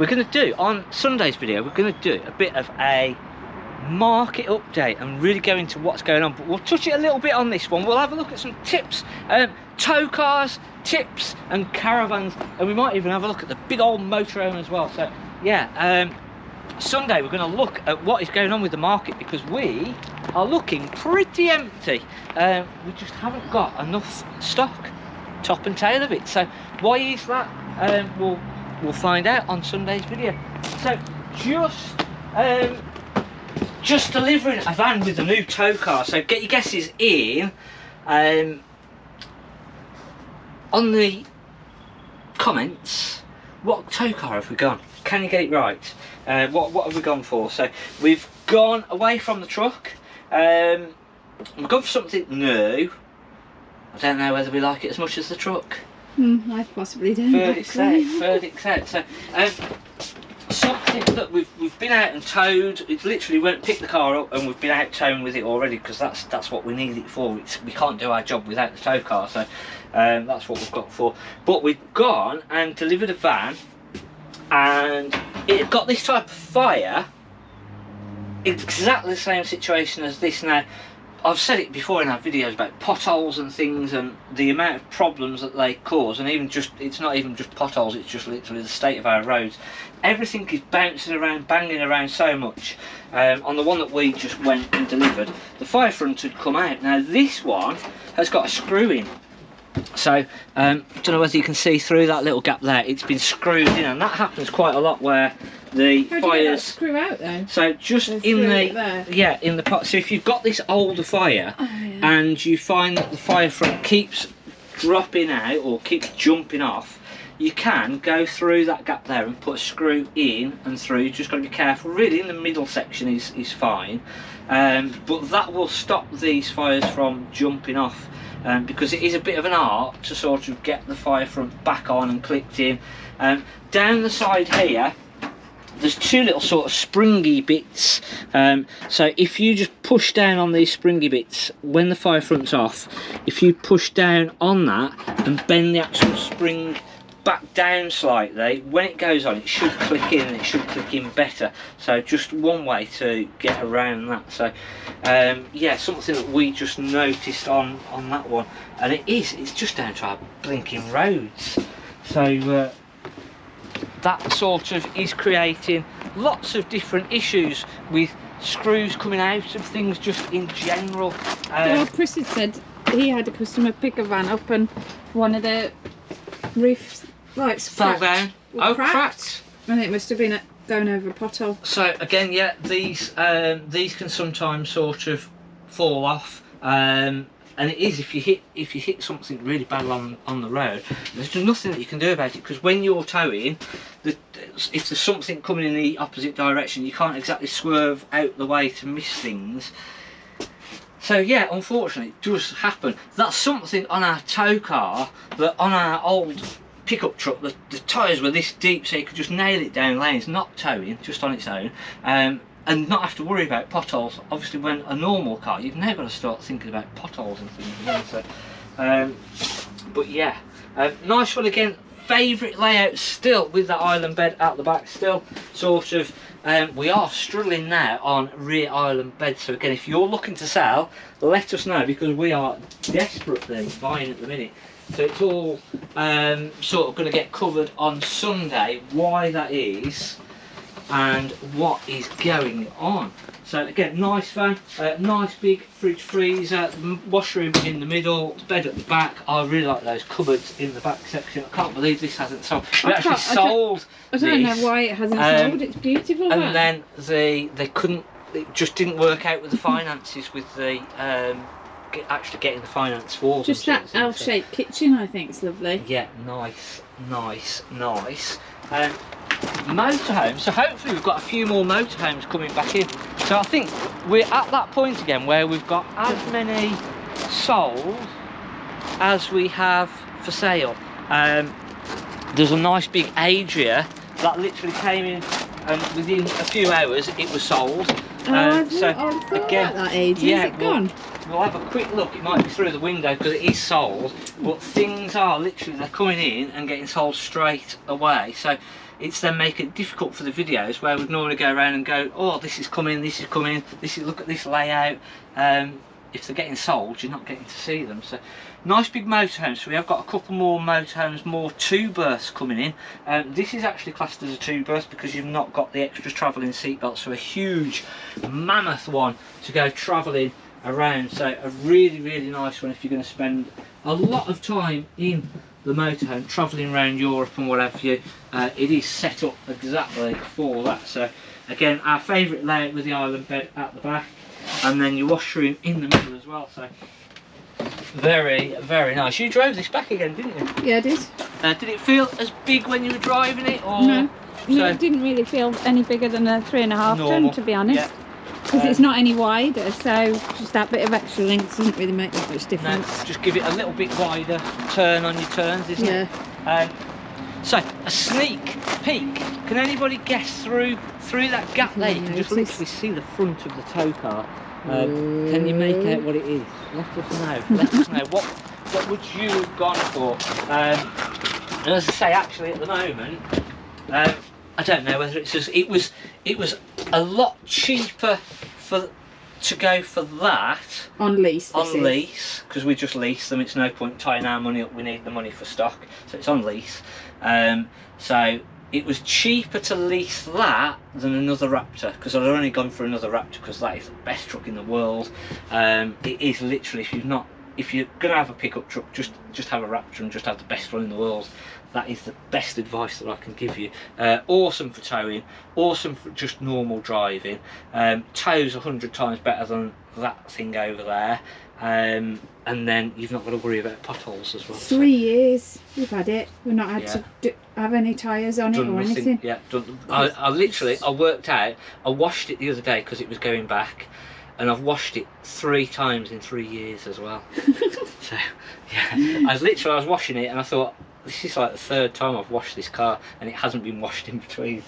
we're going to do, on Sunday's video, we're going to do a bit of a market update and really go into what's going on, but we'll touch it a little bit on this one. We'll have a look at some tips, tow cars, tips and caravans, and we might even have a look at the big old motorhome as well. So yeah, Sunday we're going to look at what is going on with the market, because we are looking pretty empty. We just haven't got enough stock, top and tail of it. So why is that? We'll find out on Sunday's video. So just delivering a van with a new tow car. So get your guesses in on the comments. What tow car have we gone? Can you get it right? What have we gone for? So we've gone away from the truck. We've gone for something new. I don't know whether we like it as much as the truck. I possibly don't. Verdict out. So something that we've been out and towed. It's literally went pick the car up and we've been out towing with it already, because that's what we need it for. We can't do our job without the tow car, so that's what we've got for. But we've gone and delivered a van, and it got this type of fire. Exactly the same situation as this. Now, I've said it before in our videos about potholes and things and the amount of problems that they cause, and even just, it's not even just potholes, it's just literally the state of our roads. Everything is bouncing around, banging around so much. On the one that we just went and delivered, the fire front had come out. Now this one has got a screw in. So I don't know whether you can see through that little gap there, it's been screwed in, and that happens quite a lot where the fires. Do you get that screw out though? So just in the pot. So if you've got this older fire, and you find that the fire front keeps dropping out or keeps jumping off, you can go through that gap there and put a screw in and through. You just got to be careful. Really, in the middle section is fine, but that will stop these fires from jumping off. Because it is a bit of an art to sort of get the fire front back on and clicked in. Down the side here, there's two little sort of springy bits. So if you just push down on these springy bits when the fire front's off, if you push down on that and bend the actual spring back down slightly, when it goes on it should click in, and it should click in better. So just one way to get around that. So yeah, something that we just noticed on that one, and it's just down to our blinking roads. So that sort of is creating lots of different issues with screws coming out of things just in general. Well, Chris had said he had a customer pick a van up and one of the roofs fell down. Oh, cracked. And it must have been going over a pothole. So again, yeah, these can sometimes sort of fall off, and it is if you hit something really bad on the road. There's just nothing that you can do about it, because when you're towing, if there's something coming in the opposite direction, you can't exactly swerve out the way to miss things. So yeah, unfortunately, it does happen. That's something on our tow car that on our old pickup truck, the tyres were this deep, so you could just nail it down lanes, not towing, just on its own, and not have to worry about potholes. Obviously, when a normal car, you've now got to start thinking about potholes and things again. So, but yeah, nice one again. Favourite layout still with that island bed at the back. Still sort of, we are struggling now on rear island beds. So again, if you're looking to sell, let us know, because we are desperately buying at the minute. So it's all sort of going to get covered on Sunday, why that is and what is going on. So again, nice van, nice big fridge freezer, washroom in the middle, bed at the back. I really like those cupboards in the back section. I can't believe this hasn't sold. We actually sold I don't know why it hasn't sold. It's beautiful. And then they couldn't, it just didn't work out with the finances with the actually getting the finance for them. Just that L-shaped kitchen, I think, is lovely. Yeah, nice. Motorhomes, so hopefully we've got a few more motorhomes coming back in. So I think we're at that point again where we've got as many sold as we have for sale. There's a nice big Adria that literally came in, and within a few hours it was sold. So again, that age. Yeah, is it gone? We'll have a quick look. It might be through the window because it is sold, but things are literally, they're coming in and getting sold straight away. So it's then making it difficult for the videos where we'd normally go around and go, oh, this is coming, this is coming, this is, look at this layout. If they're getting sold, you're not getting to see them. So nice big motorhomes. So we have got a couple more motorhomes, more two berths coming in. This is actually classed as a two berth because you've not got the extra travelling seat belt, so a huge mammoth one to go travelling around. So a really, really nice one if you're going to spend a lot of time in the motorhome travelling around Europe and what have you. It is set up exactly for that. So again, our favourite layout with the island bed at the back, and then your washroom in the middle as well. So very, very nice. You drove this back again, didn't you? Yeah, I did. Did it feel as big when you were driving it, or No, it didn't really feel any bigger than a 3.5 ton, to be honest. Because it's not any wider, so just that bit of extra length doesn't really make that much difference. No, just give it a little bit wider turn on your turns, isn't it? So a sneak peek. Can anybody guess through that gap there? You can just literally see the front of the tow car. Can you make out what it is? Let us know. Let us know. What would you have gone for? And as I say, actually at the moment, I don't know whether it's just it was a lot cheaper to go for that on lease. Because we just lease them. It's no point tying our money up. We need the money for stock, so it's on lease. So it was cheaper to lease that than another Raptor, because I'd only gone for another Raptor because that is the best truck in the world. It is literally, if you're gonna have a pickup truck, just have a Raptor and just have the best one in the world. That is the best advice that I can give you. Awesome for towing, awesome for just normal driving. Tows 100 times better than that thing over there. And then you've not got to worry about potholes as well. 3 years we've had it. We've not had to have any tyres on it or nothing, anything. Yeah, I worked out, I washed it the other day because it was going back, and I've washed it 3 times in 3 years as well. So yeah, I was washing it and I thought, this is like the 3rd time I've washed this car and it hasn't been washed in between,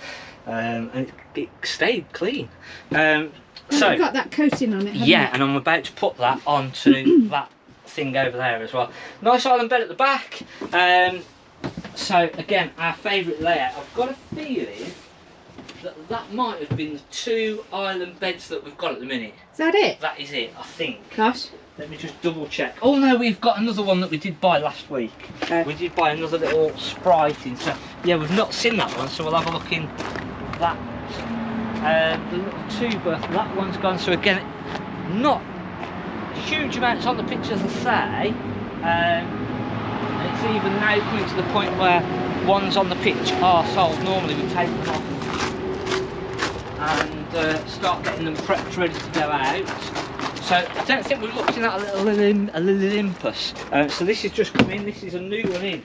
and it stayed clean. So you've got that coating on it, haven't yeah, you? and I'm about to put that onto that thing over there as well. Nice island bed at the back. So again, our favourite layout. I've got a feeling that might have been the 2 island beds that we've got at the minute. Is that it? That is it, I think. Gosh. Let me just double check. Oh no, we've got another one that we did buy last week. Okay. We did buy another little Sprite in. So yeah, we've not seen that one, so we'll have a look in that. The little 2 berth, that one's gone. So again, not huge amounts on the pictures, as I say. And it's even now coming to the point where ones on the pitch are sold. Normally we take them off and start getting them prepped, ready to go out. So I don't think we've looked in at a little Olympus. So this is just come in. This is a new one in.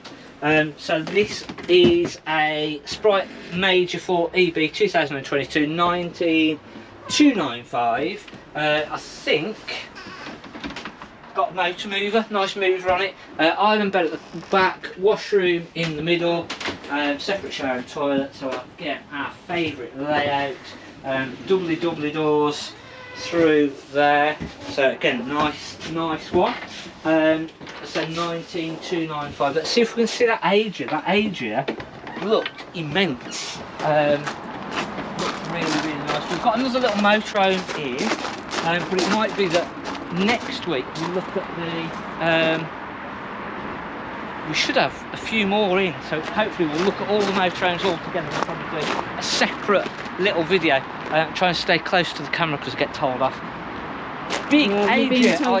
So this is a Sprite Major 4 EB 2022 19295. I think got a motor mover, nice mover on it. Island bed at the back, washroom in the middle, separate shower and toilet. So again, our favourite layout. Doubly doors through there. So again, nice one. So 19295. Let's see if we can see that age. That age looked immense. Looked really nice. We've got another little motorhome here, but it might be that next week we look at the. We should have a few more in, so hopefully we'll look at all the motorhomes all together and probably do a separate little video. Try and stay close to the camera because I get told off. Big Asia, so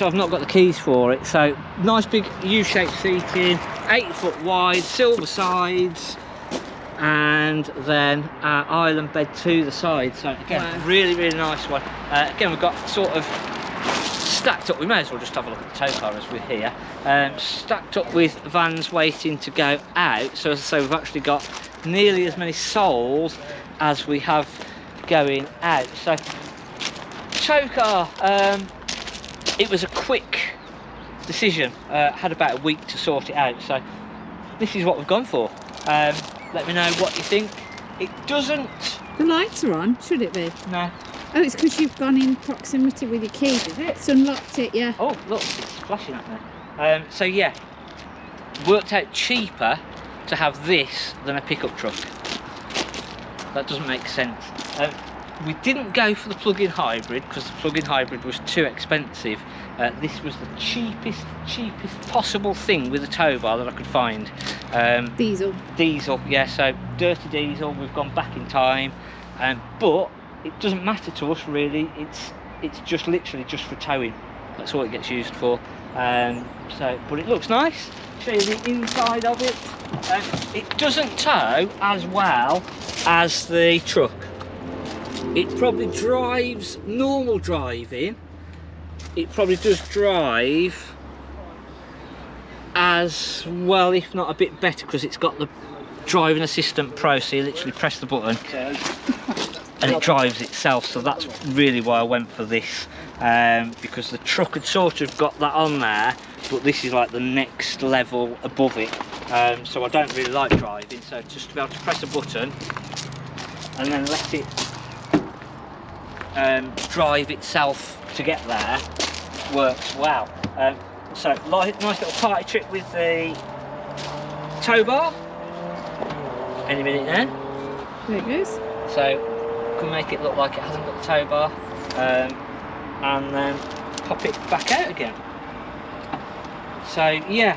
I've not got the keys for it. So nice big U-shaped seating, 8 foot wide, silver sides, and then our island bed to the side. So again, really nice one. Again, we've got sort of stacked up. We may as well just have a look at the tow car as we're here. Stacked up with vans waiting to go out. So as I say, we've actually got nearly as many sold as we have going out. So tow car, it was a quick decision. Had about a week to sort it out. So this is what we've gone for. Let me know what you think. It doesn't. The lights are on, should it be? No. Oh, it's because you've gone in proximity with your key. Is it? It's unlocked it, yeah. Oh, look, it's flashing at me. So yeah, worked out cheaper to have this than a pickup truck. That doesn't make sense. We didn't go for the plug-in hybrid because the plug-in hybrid was too expensive. This was the cheapest possible thing with a tow bar that I could find. Diesel. Diesel, yeah, so dirty diesel. We've gone back in time, but it doesn't matter to us really. It's just literally just for towing. That's all it gets used for. But it looks nice. Show you the inside of it. It doesn't tow as well as the truck. It probably drives normal driving. It probably does drive as well, if not a bit better, because it's got the driving assistant pro, so you literally press the button and it drives itself. So that's really why I went for this, because the truck had sort of got that on there, but this is like the next level above it. So I don't really like driving, so just to be able to press a button and then let it drive itself to get there works well. So nice little party trick with the tow bar. Any minute now. There it goes. So can make it look like it hasn't got the tow bar, and then pop it back out again. So yeah,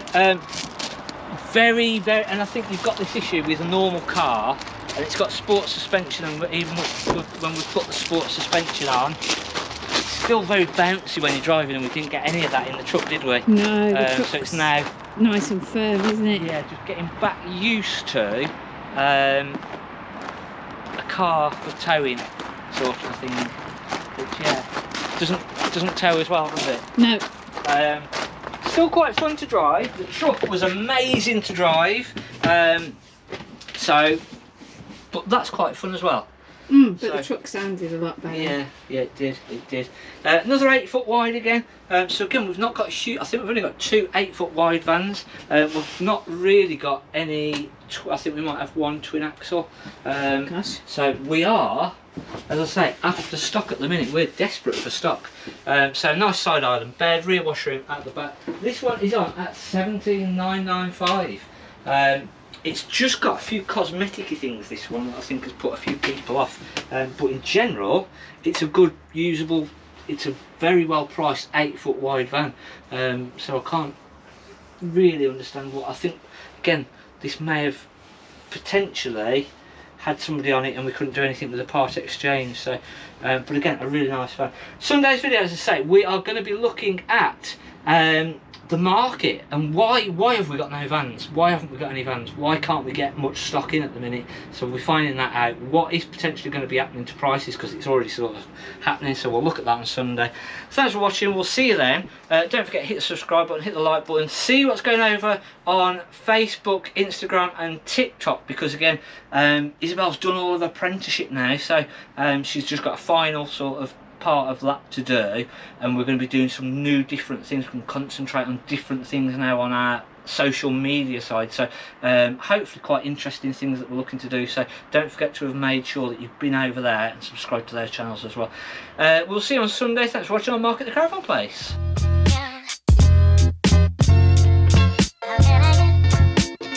very, and I think you've got this issue with a normal car, and it's got sports suspension, and even when we put the sports suspension on, it's still very bouncy when you're driving, and we didn't get any of that in the truck, did we? No, so it's now nice and firm, isn't it? Yeah, just getting back used to a car for towing sort of thing, which yeah, doesn't tow as well, does it? No. Still quite fun to drive. The truck was amazing to drive, but that's quite fun as well. But the truck sounded a lot better. Yeah, it did. Another 8 foot wide again. So again, we've not got a I think we've only got 2 8 foot wide vans. We've not really got any. I think we might have one twin axle. Gosh. So we are, as I say, after stock at the minute. We're desperate for stock. So nice side island bed, rear washroom at the back. This one is on at 17,995. It's just got a few cosmetic-y things, this one, that I think has put a few people off. But in general, it's a good, usable, it's a very well priced 8 foot wide van. So I can't really understand what, I think, again, this may have potentially had somebody on it and we couldn't do anything with the part exchange. So, but again, a really nice van. Sunday's video, as I say, we are going to be looking at the market and why have we got no vans? Why haven't we got any vans? Why can't we get much stock in at the minute? So we're finding that out. What is potentially going to be happening to prices, because it's already sort of happening. So we'll look at that on Sunday. Thanks for watching. We'll see you then. Don't forget to hit the subscribe button, hit the like button, see what's going over on Facebook, Instagram and TikTok, because again, Isabel's done all of her apprenticeship now, so she's just got a final sort of part of that to do, and we're going to be doing some new different things. We can concentrate on different things now on our social media side, so hopefully quite interesting things that we're looking to do. So don't forget to have made sure that you've been over there and subscribed to those channels as well. We'll see you on Sunday. Thanks for watching on Market the Caravan Place.